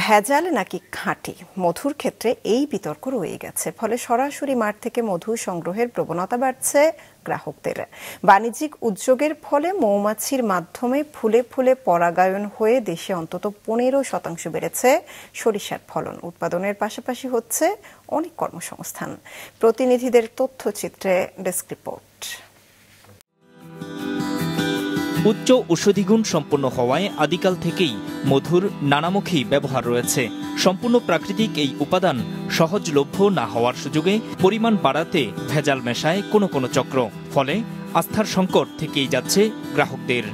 ভেজাল নাকি খাঁটি মধুর ক্ষেত্রে এই বিতর্ক রয়ে গেছে। ফলে সরাসরি মাঠ থেকে মধু সংগ্রহের প্রবণতা বাড়ছে গ্রাহকদের। বাণিজ্যিক উদ্যোগের ফলে মৌমাছির মাধ্যমে ফুলে ফুলে পরাগায়ন হয়ে দেশে অন্তত 15% বেড়েছে সরিষার ফলন। উৎপাদনের পাশাপাশি হচ্ছে অনেক কর্মসংস্থান। প্রতিনিধিদের তথ্যচিত্রে ডেস্ক রিপোর্ট। উচ্চ ঔষধিগুণ সম্পন্ন হওয়ায় আদিকাল থেকেই মধুর নানামুখী ব্যবহার রয়েছে। সম্পূর্ণ প্রাকৃতিক এই উপাদান সহজলভ্য না হওয়ার সুযোগে পরিমাণ বাড়াতে ভেজাল মেশায় কোনো কোনো চক্র। ফলে আস্থার সংকট থেকেই যাচ্ছে গ্রাহকদের।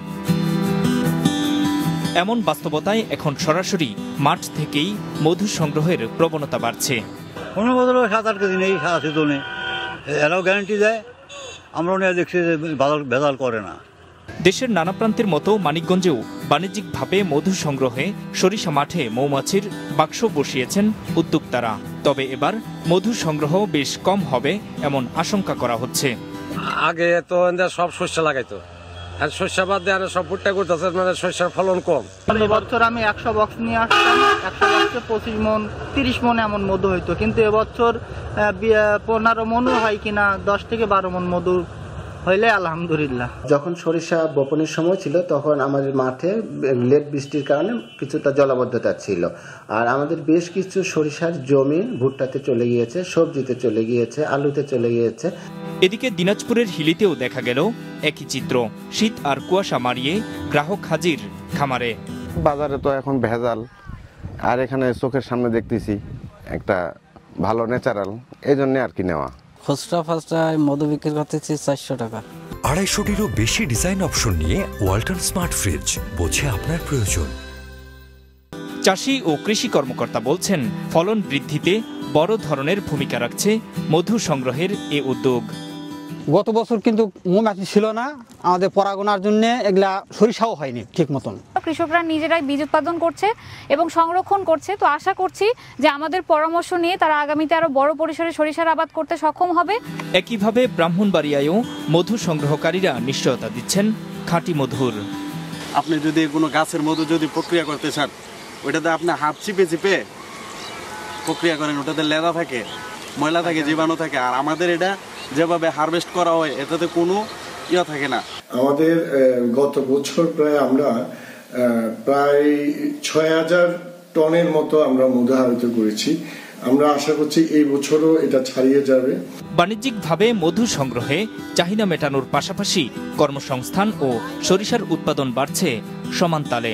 এমন বাস্তবতায় এখন সরাসরি মাঠ থেকেই মধু সংগ্রহের প্রবণতা বাড়ছে। কোনো বদল 7-8 কেজি নেই, সারা তো নেই, এরাও গ্যারান্টি দেয়। আমরাও নিয়ে দেখছি যে ভেজাল করে না। দেশের নানা প্রান্তের মতো মানিকগঞ্জেও বাণিজ্যিকভাবে মধু সংগ্রহে সরিষা মাঠে মৌমাছির বাক্স বসিয়েছেন উদ্যোক্তারা। তবে এবার মধু সংগ্রহ বেশ কম হবে এমন আশঙ্কা করা হচ্ছে। আগে তো সব শস্য লাগাইতো, আর শস্য বাদ দিয়ে সব ভুট্টা করতেছে, মানে শস্যের ফলন কম। এবছর আমি 100 বক্স নিয়ে আসতাম, 100 বক্সে 25 মন 30 মন এমন মধু হইতো, কিন্তু এবছর 15 মনও হয় কিনা, 10 থেকে 12 মন মধু হইলে আলহামদুলিল্লাহ। যখন সরিষা বপনের সময় ছিল তখন আমাদের মাঠে লেট বৃষ্টির কারণে কিছুটা জলাবদ্ধতা ছিল, আর আমাদের বেশ কিছু সরিষার জমি ভুট্টাতে চলে গিয়েছে, সবজিতে চলে গিয়েছে, আলুতে চলে গিয়েছে। এদিকে দিনাজপুরের হিলিতেও দেখা গেল একই চিত্র। শীত আর কুয়াশা মারিয়ে গ্রাহক হাজির খামারে। বাজারে তো এখন ভেজাল, আর এখানে চোখের সামনে দেখতেছি একটা ভালো ন্যাচারাল, এই জন্য আর কি নেওয়া। খুচরা ফাচরায় মধু বিক্রি করতেছি 400 টাকা। 250-টিরও বেশি ডিজাইন অপশন নিয়ে ওয়ালটন স্মার্ট ফ্রিজ, বোঝে আপনার প্রয়োজন। চাষি ও কৃষি কর্মকর্তা বলছেন, ফলন বৃদ্ধিতে বড় ধরনের ভূমিকা রাখছে মধু সংগ্রহের এ উদ্যোগ। গত বছর কিন্তু মৌমাছি ছিল না, আমাদের পরাগণার জন্য এগুলা সরিষাও হয়নি ঠিক মতন। কৃষকরা নিজেরাই বীজ উৎপাদন করছে এবং সংরক্ষণ করছে। তো আশা করছি যে আমাদের পরামর্শ নিয়ে তারা আগামীতে আরো বড় পরিসরে সরিষার আবাদ করতে সক্ষম হবে। একইভাবে ব্রাহ্মণবাড়িয়ায়ও মধু সংগ্রহকারীরা নিশ্চয়তা দিচ্ছেন খাঁটি মধুর। আপনি যদি কোনো গাছের মধু যদি প্রক্রিয়া করতে চান, ওইটাতে আপনি হাত চিপে চিপে প্রক্রিয়া করেন, ওটাতে লেদা থাকে, ময়লা থাকে, জীবাণু থাকে। আর আমাদের এটা যেভাবে হারভেস্ট করা হয় এটাতে কোনো ইয়া থাকে না। আমাদের গত বছর আমরা প্রায় 6000 টনের মতো আমরা মধু আহরিত করেছি। আমরা আশা করছি এই বছরও এটা ছাড়িয়ে যাবে। বাণিজ্যিকভাবে মধু সংগ্রহে চাহিদা মেটানোর পাশাপাশি কর্মসংস্থান ও সরিষার উৎপাদন বাড়ছে সমান তালে।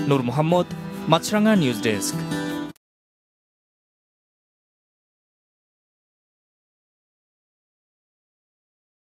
নূর মোহাম্মদ, মাছরাঙা নিউজ ডেস্ক।